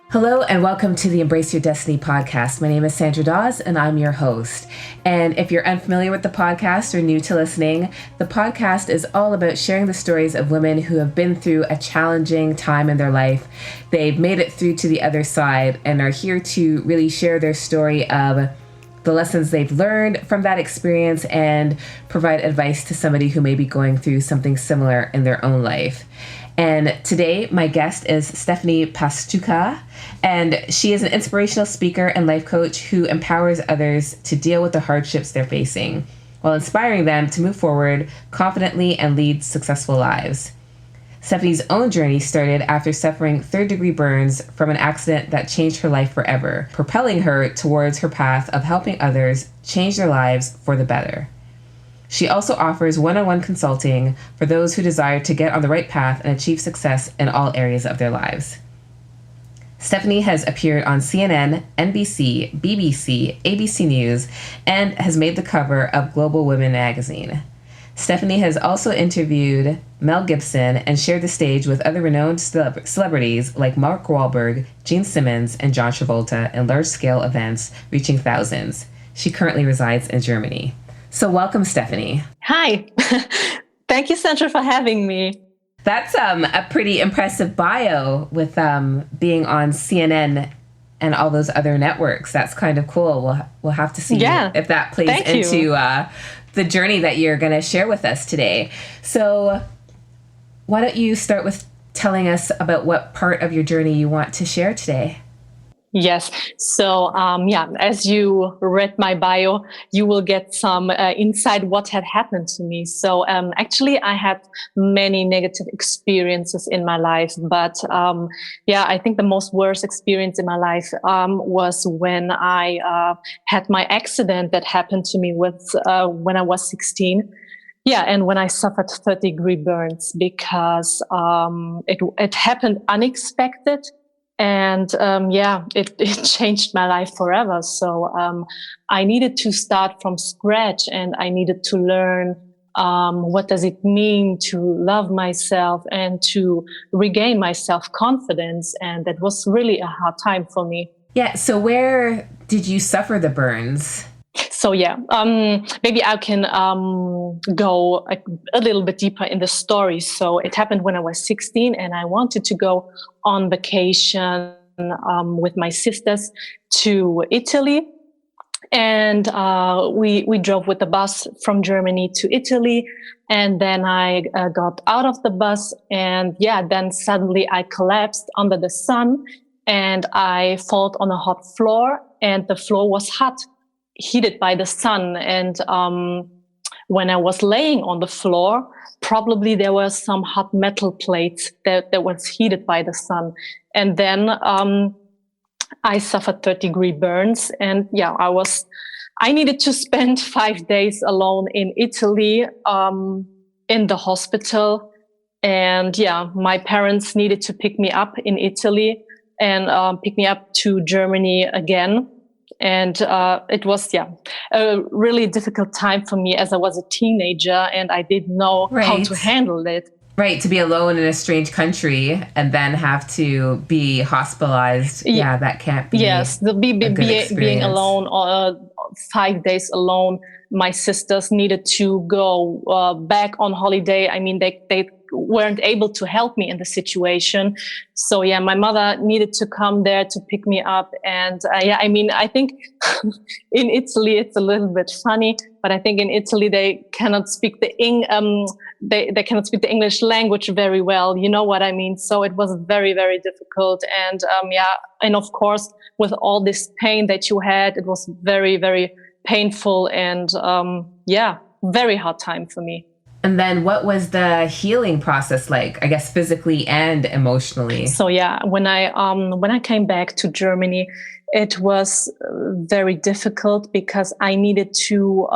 Hello and welcome to the Embrace Your Destiny podcast. My name is Sandra Dawes and I'm your host. And if you're unfamiliar with the podcast or new to listening, the podcast is all about sharing the stories of women who have been through a challenging time in their life. They've made it through to the other side and are here to really share their story of the lessons they've learned from that experience and provide advice to somebody who may be going through something similar in their own life. And today, my guest is Stephanie Pastucha, and she is an inspirational speaker and life coach who empowers others to deal with the hardships they're facing, while inspiring them to move forward confidently and lead successful lives. Stephanie's own journey started after suffering third-degree burns from an accident that changed her life forever, propelling her towards her path of helping others change their lives for the better. She also offers one-on-one consulting for those who desire to get on the right path and achieve success in all areas of their lives. Stephanie has appeared on CNN, NBC, BBC, ABC News, and has made the cover of Global Women magazine. Stephanie has also interviewed Mel Gibson and shared the stage with other renowned celebrities like Mark Wahlberg, Simmons, and John Travolta in large-scale events reaching thousands. She currently resides in Germany. So welcome, Stephanie. Hi. Thank you, Sandra, for having me. That's a pretty impressive bio with being on CNN and all those other networks. That's kind of cool. We'll have to see if that plays into the journey that you're going to share with us today. So why don't you start with telling us about what part of your journey you want to share today? Yes. So, as you read my bio, you will get some insight what had happened to me. So, actually, I had many negative experiences in my life, but I think the most worst experience in my life was when I had my accident that happened to me when I was 16. Yeah, and when I suffered third-degree burns because it happened unexpected. And it changed my life forever. So I needed to start from scratch, and I needed to learn what does it mean to love myself and to regain my self-confidence. And that was really a hard time for me. Yeah. So where did you suffer the burns? So maybe I can go a little bit deeper in the story. So it happened when I was 16, and I wanted to go on vacation with my sisters to Italy. And we drove with the bus from Germany to Italy. And then I got out of the bus, and then suddenly I collapsed under the sun, and I fell on a hot floor, and the floor was hot, heated by the sun. And when I was laying on the floor, probably there were some hot metal plates that was heated by the sun. And then I suffered third-degree burns. And I needed to spend 5 days alone in Italy, in the hospital. And my parents needed to pick me up in Italy and pick me up to Germany again. And it was, a really difficult time for me as I was a teenager and I didn't know how to handle it. Right, to be alone in a strange country and then have to be hospitalized. Yeah, that can't be being alone, 5 days alone. My sisters needed to go back on holiday. I mean, they weren't able to help me in the situation. So my mother needed to come there to pick me up. And I think in Italy, it's a little bit funny, but I think in Italy, they cannot speak the they cannot speak the English language very well. You know what I mean? So it was very, very difficult. And and of course, with all this pain that you had, it was very, very painful and very hard time for me. And then what was the healing process like, I guess, physically and emotionally? So when I came back to Germany, it was very difficult because I needed to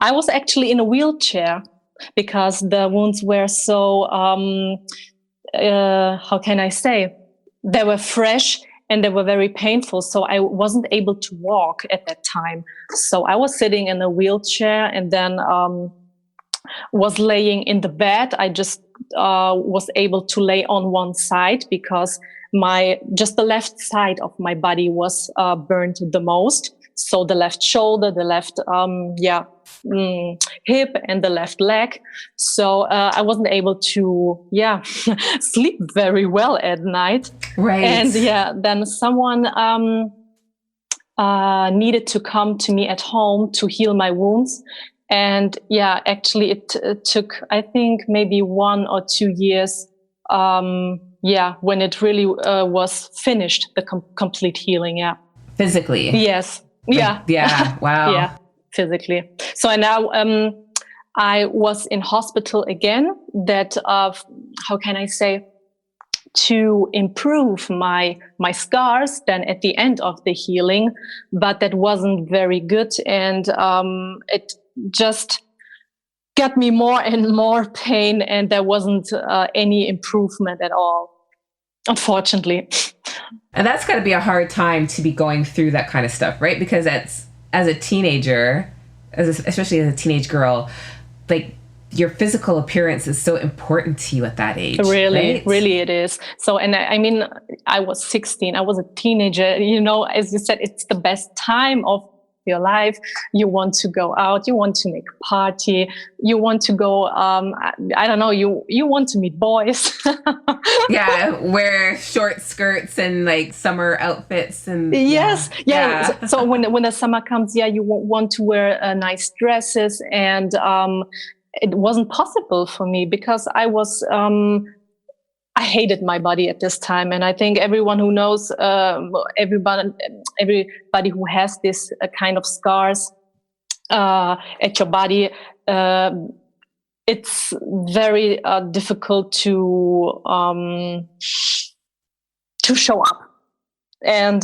I was actually in a wheelchair because the wounds were so how can I say, they were fresh and they were very painful. So I wasn't able to walk at that time. So I was sitting in a wheelchair and then was laying in the bed. I just was able to lay on one side because just the left side of my body was burned the most. So the left shoulder, the left hip, and the left leg. So I wasn't able to sleep very well at night. Right. And then someone needed to come to me at home to heal my wounds. And actually it took, I think, maybe 1 or 2 years when it really was finished, the complete healing. Physically. Yes. Wow. Physically. So now I was in hospital again, that how can I say, to improve my scars then at the end of the healing, but that wasn't very good, and it just got me more and more pain, and there wasn't any improvement at all, unfortunately. And that's got to be a hard time to be going through that kind of stuff, right? Because as a teenager, especially as a teenage girl, like, your physical appearance is so important to you at that age. Really, right? Really it is. So, and I mean, I was 16, I was a teenager, you know, as you said, it's the best time of your life. You want to go out, you want to make a party, you want to go, I don't know, you want to meet boys. Wear short skirts and like summer outfits and yes. So when the summer comes, you want to wear nice dresses, and it wasn't possible for me because I was I hated my body at this time, and I think everyone who knows, everybody who has this kind of scars at your body, it's very difficult to show up and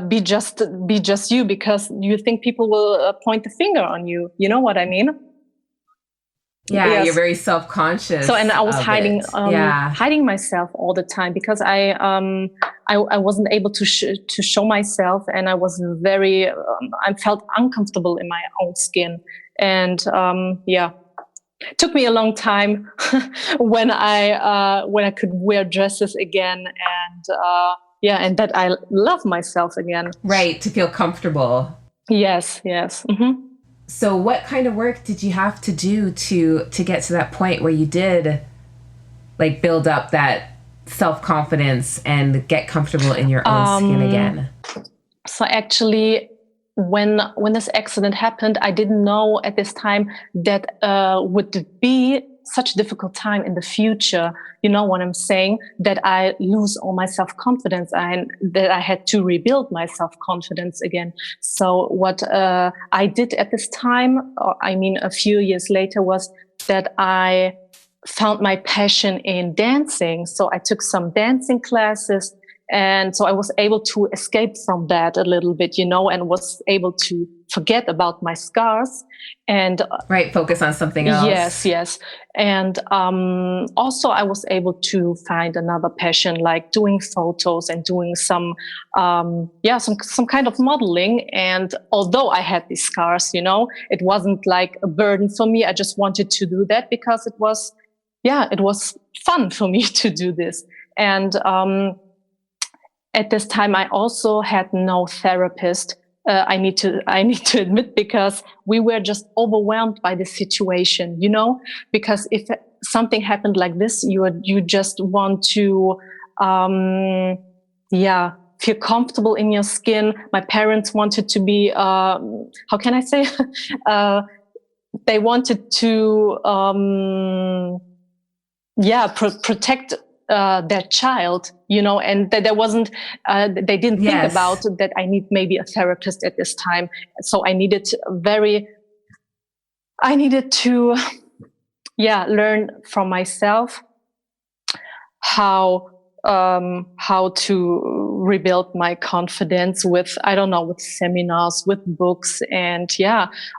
be just you, because you think people will point the finger on you. You know what I mean? Yes. You're very self-conscious. So, and I was hiding myself all the time because I wasn't able to show myself, and I was very, I felt uncomfortable in my own skin, and it took me a long time when I could wear dresses again, and and that I love myself again. Right, to feel comfortable. Yes. Mm-hmm. So what kind of work did you have to do to get to that point where you did like build up that self-confidence and get comfortable in your own skin again? So actually, when this accident happened, I didn't know at this time that would be such a difficult time in the future. You know what I'm saying? That I lose all my self-confidence, and that I had to rebuild my self-confidence again. So what I did at this time, a few years later, was that I found my passion in dancing. So I took some dancing classes, and so I was able to escape from that a little bit, you know, and was able to forget about my scars and focus on something else. Yes. And also I was able to find another passion, like doing photos and doing some kind of modeling. And although I had these scars, you know, it wasn't like a burden for me. I just wanted to do that because it was fun for me to do this. And at this time, I also had no therapist. I need to admit, because we were just overwhelmed by the situation, you know, because if something happened like this, you just want to, feel comfortable in your skin. My parents wanted to be, how can I say? They wanted to, protect their child, you know, and there wasn't, they didn't think about that I need maybe a therapist at this time. So I needed to learn from myself how to rebuild my confidence with seminars, with books, and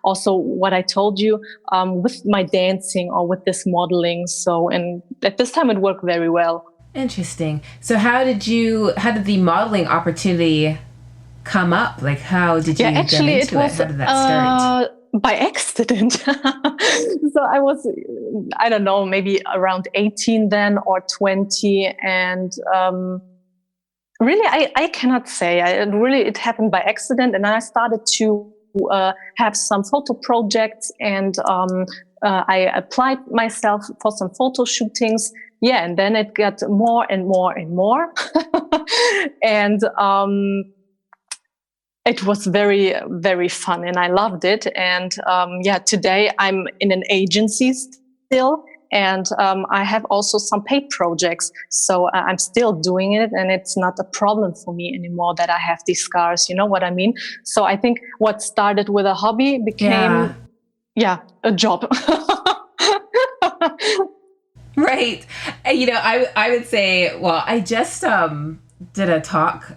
also what I told you, with my dancing or with this modeling. So, and at this time it worked very well. Interesting. So how did the modeling opportunity come up? Like, how did you get into it? How did that start? by accident. So I was, I don't know, maybe around 18 then or 20. And really, I cannot say. It happened by accident. And then I started to have some photo projects, and I applied myself for some photo shootings. Yeah, and then it got more and more and more. And it was very, very fun, and I loved it. And today I'm in an agency still, and I have also some paid projects. So I'm still doing it, and it's not a problem for me anymore that I have these scars. You know what I mean? So I think what started with a hobby became, a job. Right. And, I would say, well, I just did a talk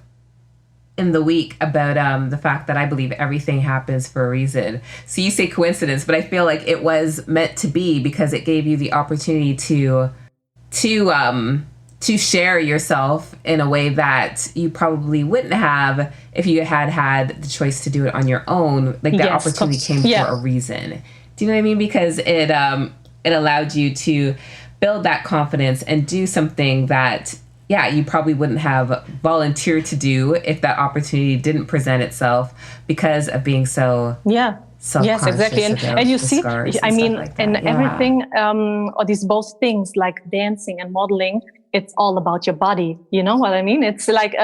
in the week about the fact that I believe everything happens for a reason. So you say coincidence, but I feel like it was meant to be, because it gave you the opportunity to share yourself in a way that you probably wouldn't have if you had the choice to do it on your own. Like, that opportunity came for a reason. Do you know what I mean? Because it allowed you to build that confidence and do something that, you probably wouldn't have volunteered to do if that opportunity didn't present itself, because of being so yes, exactly. And you see, I mean, like and everything, or these both things like dancing and modeling, it's all about your body. You know what I mean? It's like,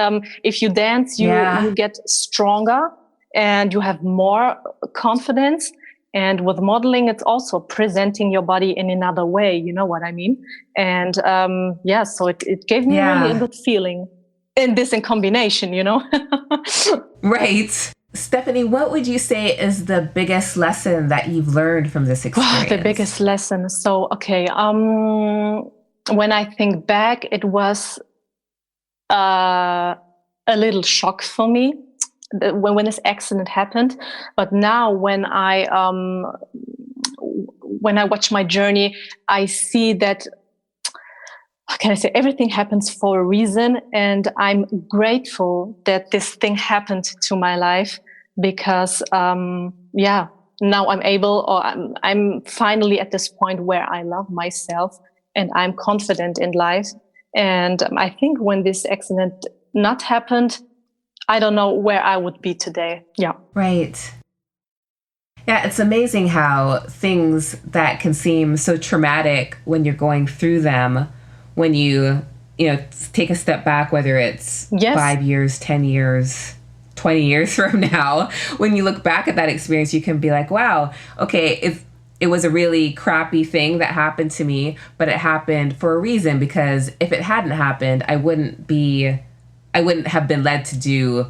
if you dance, you get stronger and you have more confidence. And with modeling, it's also presenting your body in another way. You know what I mean? And so it gave me really a good feeling in combination, Right. Stephanie, what would you say is the biggest lesson that you've learned from this experience? The biggest lesson. So, okay. When I think back, it was a little shock for me when this accident happened. But now when I watch my journey, I see that, how can I say, everything happens for a reason. And I'm grateful that this thing happened to my life, because, now I'm able, or I'm finally at this point where I love myself and I'm confident in life. And I think when this accident not happened, I don't know where I would be today. Yeah. Right. Yeah, it's amazing how things that can seem so traumatic when you're going through them, when you take a step back, whether it's 5 years, 10 years, 20 years from now, when you look back at that experience, you can be like, wow, okay, it was a really crappy thing that happened to me, but it happened for a reason, because if it hadn't happened, I wouldn't have been led to do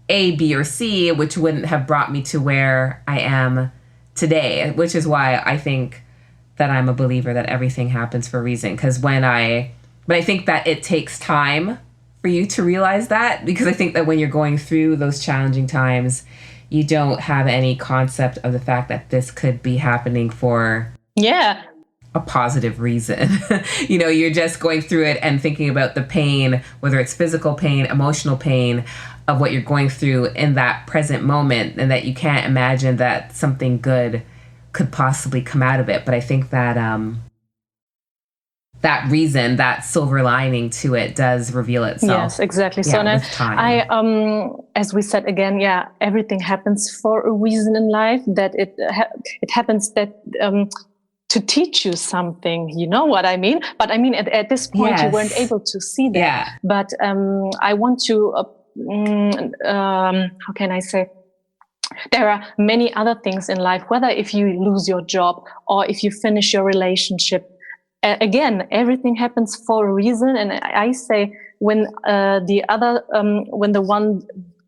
A, B, or C, which wouldn't have brought me to where I am today, which is why I think that I'm a believer that everything happens for a reason. But I think that it takes time for you to realize that, because I think that when you're going through those challenging times, you don't have any concept of the fact that this could be happening for a positive reason. You're just going through it and thinking about the pain, whether it's physical pain, emotional pain, of what you're going through in that present moment, and that you can't imagine that something good could possibly come out of it. But I think that that reason, that silver lining to it, does reveal itself. Yes, exactly. So now I as we said again, everything happens for a reason in life, that it happens that to teach you something, you know what I mean? But I mean, at this point, you weren't able to see that. Yeah. But I want to, how can I say? There are many other things in life, whether if you lose your job or if you finish your relationship. Again, everything happens for a reason. And I say, when when the one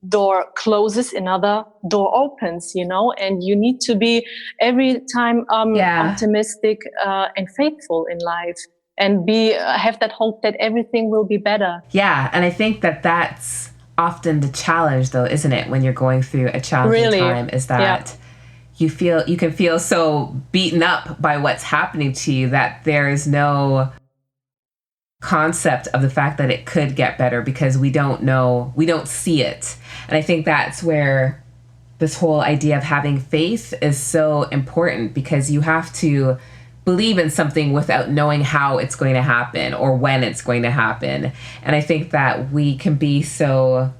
door closes, another door opens, and you need to be every time optimistic and faithful in life, and have that hope that everything will be better. Yeah, and I think that that's often the challenge, though, isn't it? When you're going through a challenging time, is that you can feel so beaten up by what's happening to you that there is no concept of the fact that it could get better, because we don't see it. And I think that's where this whole idea of having faith is so important, because you have to believe in something without knowing how it's going to happen or when it's going to happen. And I think that we can be so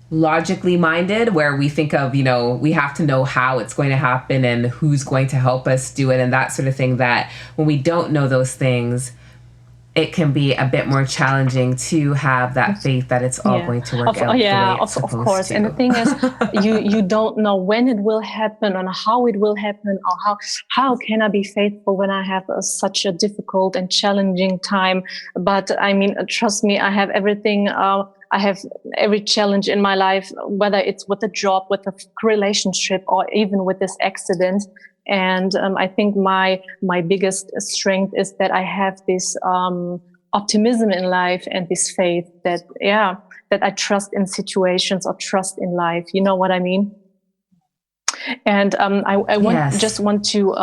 logically minded, where we think of, we have to know how it's going to happen and who's going to help us do it and that sort of thing, that when we don't know those things, it can be a bit more challenging to have that faith that it's all going to work out. Of course. To. And the thing is, you don't know when it will happen and how it will happen, or how can I be faithful when I have such a difficult and challenging time. But I mean, trust me, I have everything. I have every challenge in my life, whether it's with a job, with a relationship, or even with this accident. And I think my biggest strength is that I have this optimism in life and this faith that I trust in situations or trust in life. You know what I mean? And I just want to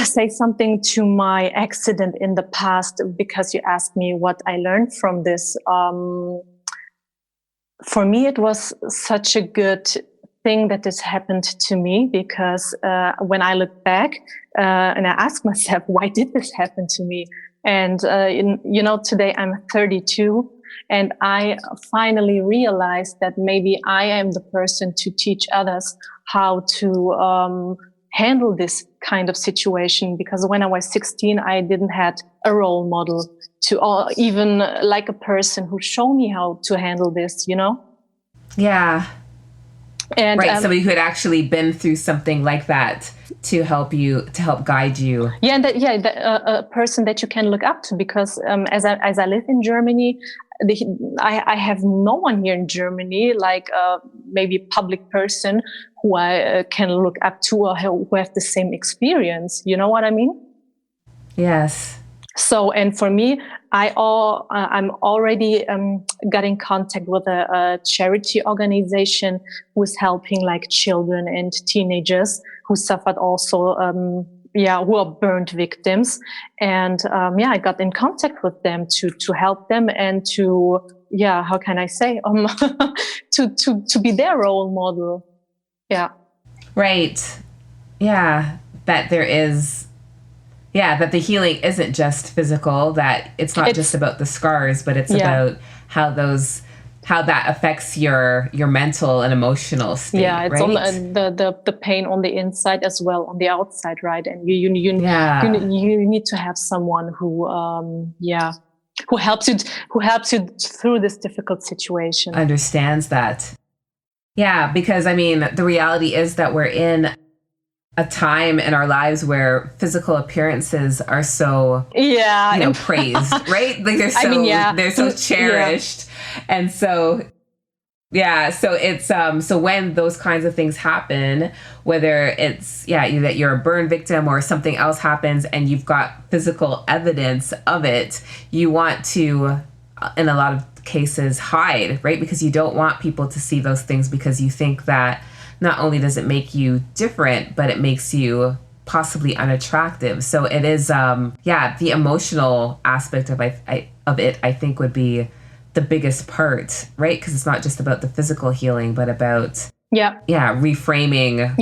say something to my accident in the past, because you asked me what I learned from this. For me, it was such a good thing that this happened to me, because when I look back and I ask myself, why did this happen to me? And today I'm 32, and I finally realized that maybe I am the person to teach others how to handle this kind of situation. Because when I was 16, I didn't have a role model or even like a person who showed me how to handle this. Yeah. And somebody who had actually been through something like that to help guide you. A person that you can look up to, because as I live in Germany, I have no one here in Germany, like maybe a public person who I can look up to, or who have the same experience. You know what I mean? Yes. So, and for me, I'm already got in contact with a charity organization who is helping like children and teenagers who suffered also, who are burned victims. And I got in contact with them to help them and to, how can I say, to be their role model. Yeah. Right. Yeah. That there is. Yeah, that the healing isn't just physical, that it's not just about the scars, but it's about how that affects your mental and emotional state. Yeah, it's right? on the pain on the inside as well on the outside, right? And you need to have someone who helps you through this difficult situation. Understands that. Yeah, because I mean, the reality is that we're in a time in our lives where physical appearances are so praised, right? Like they're so cherished. And so so it's so when those kinds of things happen, whether it's that you're a burn victim or something else happens and you've got physical evidence of it, you want to in a lot of cases hide, right? Because you don't want people to see those things, because you think that not only does it make you different, but it makes you possibly unattractive. So it is, the emotional aspect of it, I think, would be the biggest part, right? Because it's not just about the physical healing, but about reframing,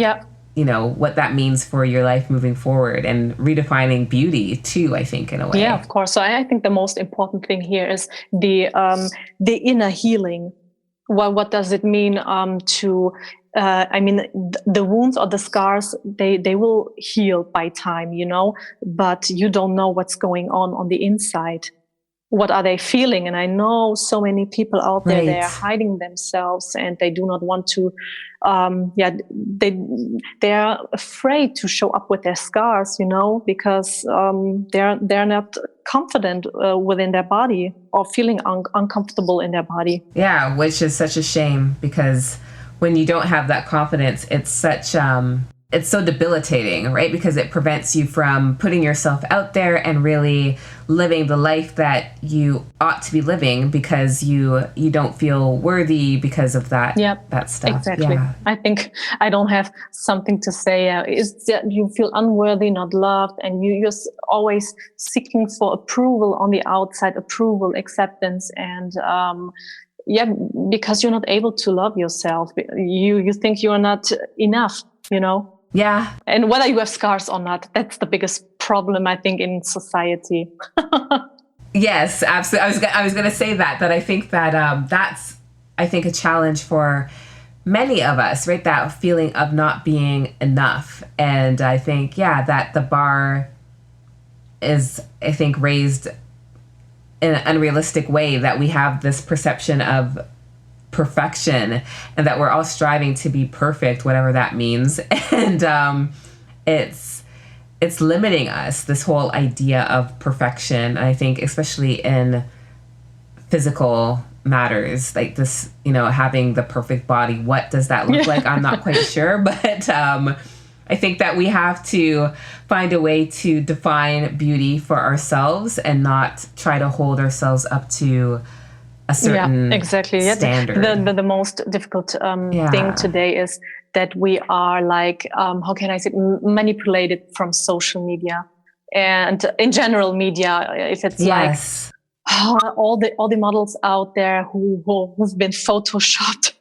what that means for your life moving forward, and redefining beauty too, I think, in a way. Yeah, of course. So I think the most important thing here is the inner healing. Well, what does it mean the wounds or the scars, they will heal by time, but you don't know what's going on the inside. What are they feeling? And I know so many people out there, they are hiding themselves, and they do not want to, they are afraid to show up with their scars, because they're not confident within their body, or feeling uncomfortable in their body. Yeah, which is such a shame, because when you don't have that confidence, it's such it's so debilitating, right? Because it prevents you from putting yourself out there and really living the life that you ought to be living, because you don't feel worthy because of that that stuff. Exactly. Yeah. I think I don't have something to say. It's that you feel unworthy, not loved, and you're just always seeking for approval on the outside, approval, acceptance, and because you're not able to love yourself. You think you're not enough, Yeah. And whether you have scars or not, that's the biggest problem, I think, in society. Yes, absolutely. I was going to say that I think that that's, I think, a challenge for many of us, right? That feeling of not being enough. And I think, that the bar is, I think, raised in an unrealistic way, that we have this perception of perfection and that we're all striving to be perfect, whatever that means. And it's limiting us, this whole idea of perfection. I think especially in physical matters like this, having the perfect body. What does that look like? I'm not quite sure, but I think that we have to find a way to define beauty for ourselves and not try to hold ourselves up to a certain standard. The most difficult thing today is that we are how can I say, manipulated from social media and in general media. If it's all the models out there who've been photoshopped,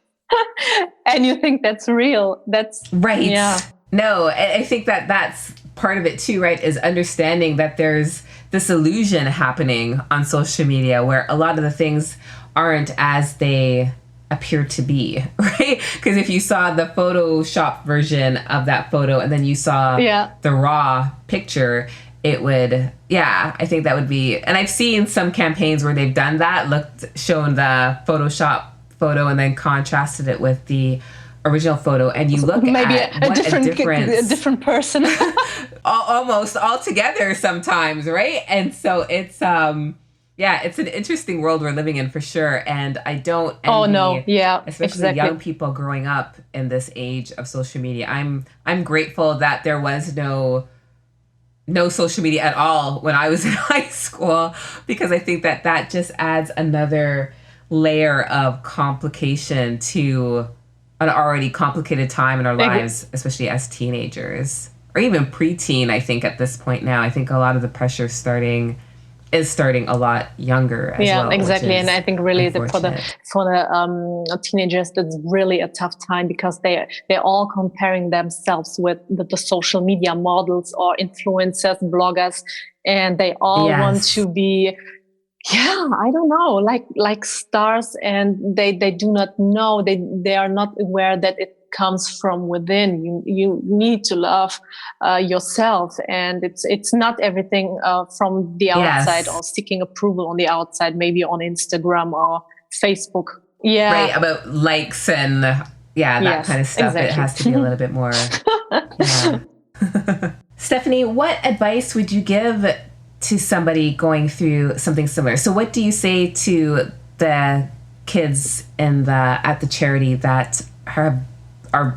and you think that's real. That's right. Yeah. No, I think that that's part of it too, right? Is understanding that there's this illusion happening on social media where a lot of the things aren't as they appear to be, right? Because if you saw the Photoshop version of that photo and then you saw the raw picture, it would, I think that would be, and I've seen some campaigns where they've done that, shown the Photoshop photo and then contrasted it with the original photo, and you look maybe at what a different person, almost altogether sometimes, right? And so it's it's an interesting world we're living in for sure, and I don't envy, especially young people growing up in this age of social media. I'm grateful that there was no social media at all when I was in high school, because I think that just adds another layer of complication to an already complicated time in our lives, especially as teenagers or even preteen. I think at this point now, I think a lot of the pressure is starting a lot younger as well. Yeah, exactly. And I think really for the teenagers, that's really a tough time, because they're all comparing themselves with the social media models or influencers, bloggers, and they all want to be, I don't know, like stars, and they do not know, they are not aware that it comes from within. You need to love yourself, and it's not everything from the outside or seeking approval on the outside, maybe on Instagram or Facebook. Right, about likes and that kind of stuff. Exactly. It has to be a little bit more. Stephanie, what advice would you give to somebody going through something similar? So what do you say to the kids at the charity that are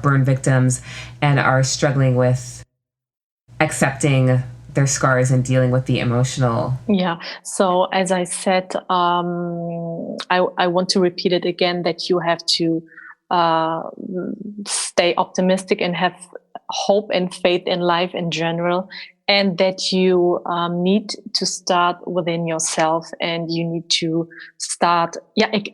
burn victims and are struggling with accepting their scars and dealing with the emotional? So as I said, I want to repeat it again, that you have to stay optimistic and have hope and faith in life in general, and that you need to start within yourself, and you need to start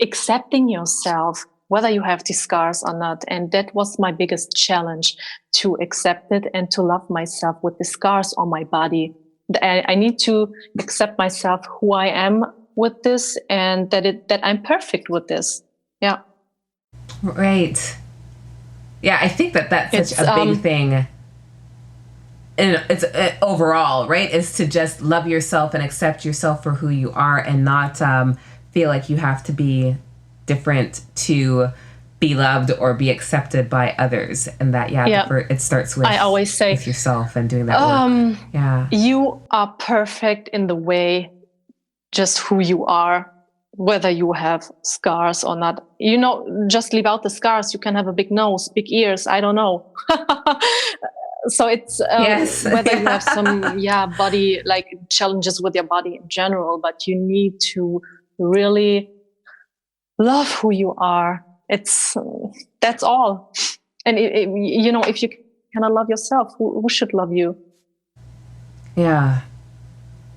accepting yourself, whether you have these scars or not. And that was my biggest challenge, to accept it and to love myself with the scars on my body. I need to accept myself, who I am with this, and that I'm perfect with this. Yeah. Right. Yeah, I think that's such a big thing. And it's overall, right, is to just love yourself and accept yourself for who you are, and not feel like you have to be different to be loved or be accepted by others. And that, it starts with, I always say, with yourself and doing that work. You are perfect in the way, just who you are, whether you have scars or not. Just leave out the scars. You can have a big nose, big ears, I don't know. So it's whether you have some body challenges with your body in general, but you need to really love who you are. That's all. And if you cannot love yourself, who should love you? Yeah.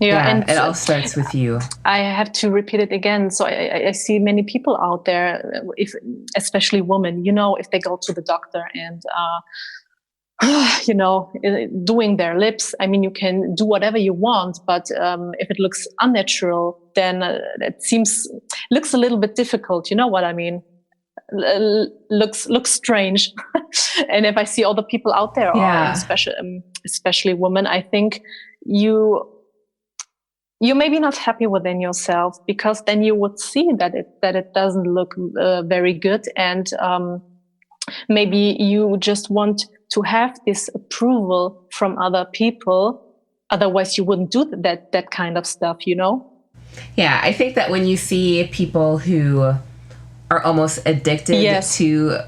Yeah, Yeah, and it all starts with you. I have to repeat it again. So I see many people out there, if especially women, if they go to the doctor and doing their lips. I mean, you can do whatever you want, but if it looks unnatural, then it looks a little bit difficult. You know what I mean? Looks strange. And if I see other people out there, or especially women, I think you're maybe not happy within yourself, because then you would see that it doesn't look very good, and maybe you just want to have this approval from other people. Otherwise, you wouldn't do that kind of stuff, Yeah, I think that when you see people who are almost addicted to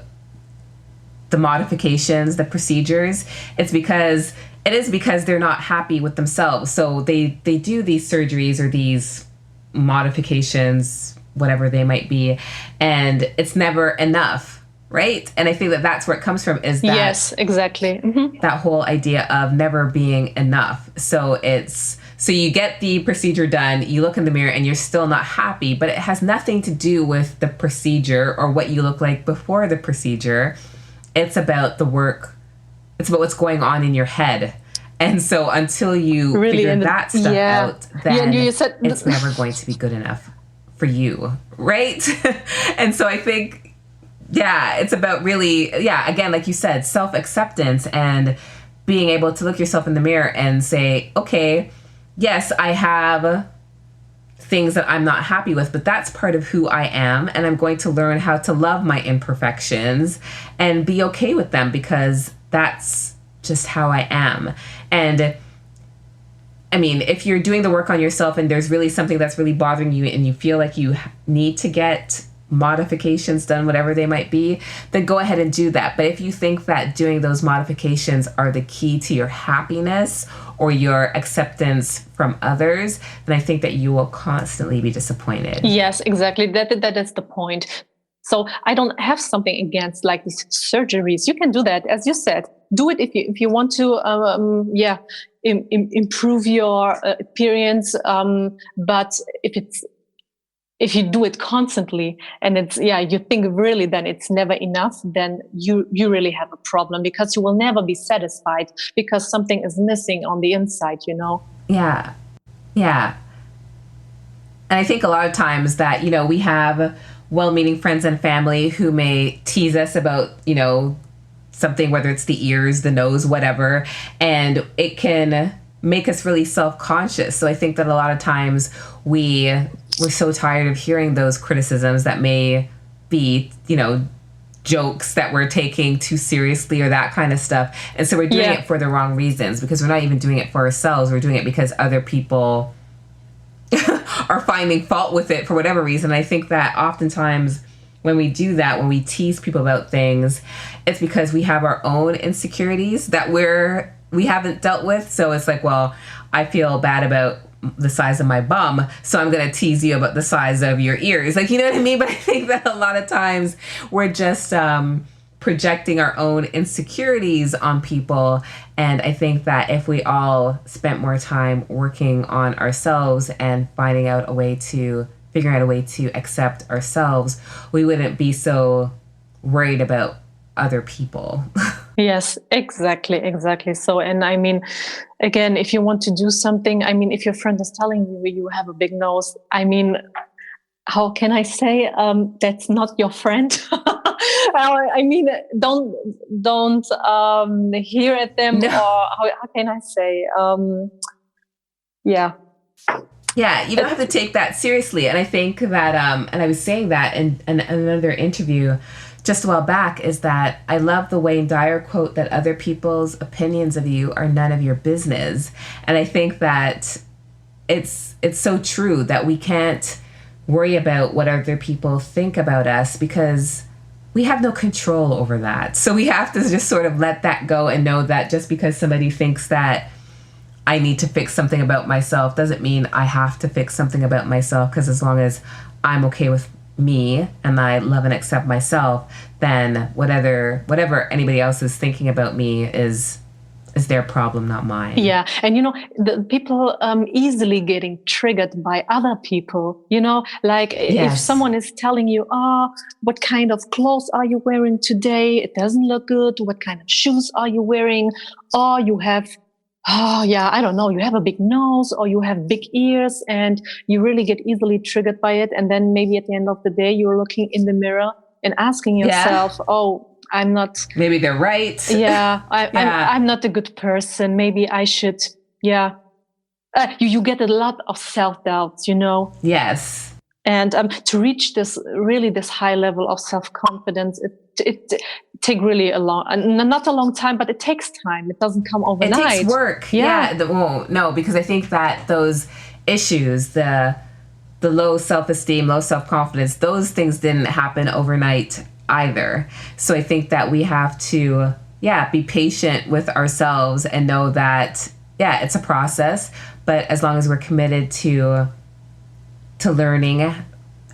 the modifications, the procedures, it is because they're not happy with themselves. So they do these surgeries or these modifications, whatever they might be, and it's never enough. Right? And I think that that's where it comes from, is that... Yes, exactly. Mm-hmm. That whole idea of never being enough. So you get the procedure done, you look in the mirror and you're still not happy, but it has nothing to do with the procedure or what you look like before the procedure. It's about the work. It's about what's going on in your head. And so until you figure that stuff out, then it's never going to be good enough for you. Right? And so I think... Yeah, it's about really, again, like you said, self-acceptance and being able to look yourself in the mirror and say, okay, yes, I have things that I'm not happy with, but that's part of who I am, and I'm going to learn how to love my imperfections and be okay with them, because that's just how I am. And I mean, if you're doing the work on yourself and there's really something that's really bothering you and you feel like you need to get modifications done, whatever they might be, then go ahead and do that. But if you think that doing those modifications are the key to your happiness or your acceptance from others, then I think that you will constantly be disappointed. Yes, exactly. That is the point. So I don't have something against like these surgeries. You can do that, as you said. Do it if you want to, improve your appearance. But if you do it constantly and you think really then it's never enough, then you really have a problem, because you will never be satisfied, because something is missing on the inside, Yeah. Yeah. And I think a lot of times that, we have well-meaning friends and family who may tease us about, something, whether it's the ears, the nose, whatever, and it can make us really self-conscious. So I think that a lot of times we're so tired of hearing those criticisms that may be, jokes that we're taking too seriously or that kind of stuff. And so we're doing it for the wrong reasons, because we're not even doing it for ourselves. We're doing it because other people are finding fault with it for whatever reason. I think that oftentimes when we do that, when we tease people about things, it's because we have our own insecurities that we haven't dealt with. So it's like, well, I feel bad about the size of my bum, so I'm going to tease you about the size of your ears. Like, you know what I mean? But I think that a lot of times we're just projecting our own insecurities on people. And I think that if we all spent more time working on ourselves and figuring out a way to accept ourselves, we wouldn't be so worried about other people. Yes, exactly. So, and I mean, again, if you want to do something, I mean, if your friend is telling you have a big nose, I mean, how can I say that's not your friend? I mean, don't hear at them, or how can I say? Yeah, you don't have to take that seriously. And I think that, and I was saying that in another interview just a while back, is that I love the Wayne Dyer quote that other people's opinions of you are none of your business. And I think that it's so true that we can't worry about what other people think about us, because we have no control over that. So we have to just sort of let that go and know that just because somebody thinks that I need to fix something about myself doesn't mean I have to fix something about myself, because as long as I'm okay with me and I love and accept myself, then whatever anybody else is thinking about me is is their problem, not mine. Yeah. And, the people easily getting triggered by other people, like if someone is telling you, what kind of clothes are you wearing today? It doesn't look good. What kind of shoes are you wearing? Or you have, I don't know, you have a big nose or you have big ears, and you really get easily triggered by it. And then maybe at the end of the day, you're looking in the mirror and asking yourself, I'm not. Maybe they're right. Yeah, I'm not a good person. Maybe I should. Yeah, you get a lot of self-doubt. Yes. And to reach this high level of self-confidence, it take really not a long time, but it takes time. It doesn't come overnight. It takes work. Yeah. No, because I think that those issues, the low self-esteem, low self-confidence, those things didn't happen overnight either. So I think that we have to, be patient with ourselves and know that, it's a process, but as long as we're committed to learning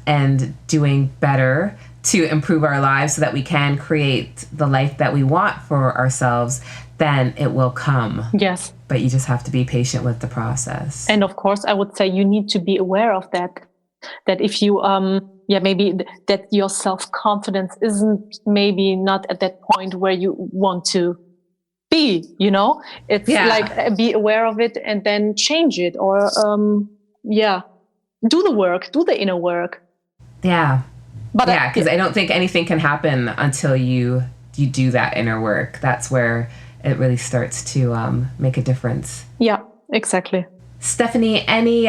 and doing better to improve our lives so that we can create the life that we want for ourselves, then it will come. Yes. But you just have to be patient with the process. And of course, I would say you need to be aware of that if you, maybe that your self-confidence isn't maybe not at that point where you want to be, it's like be aware of it and then change it, or, do the inner work. Yeah. But because I don't think anything can happen until you do that inner work. That's where it really starts to make a difference. Yeah, exactly. Stephanie, any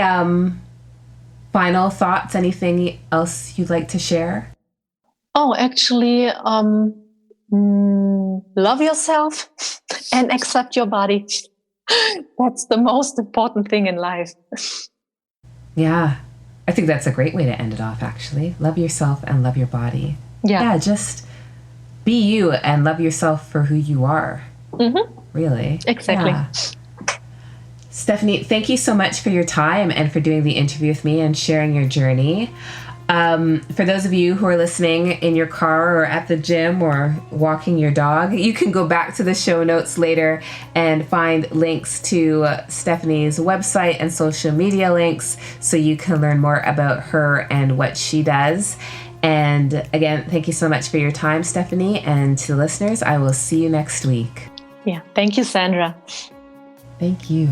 final thoughts? Anything else you'd like to share? Oh, actually, love yourself and accept your body. That's the most important thing in life. Yeah. I think that's a great way to end it off, actually. Love yourself and love your body. Yeah, just be you and love yourself for who you are. Mm-hmm. Really. Exactly. Yeah. Stephanie, thank you so much for your time and for doing the interview with me and sharing your journey. For those of you who are listening in your car or at the gym or walking your dog, you can go back to the show notes later and find links to Stephanie's website and social media links so you can learn more about her and what she does. And again, thank you so much for your time, Stephanie. And to the listeners, I will see you next week. Yeah. Thank you, Sandra. Thank you.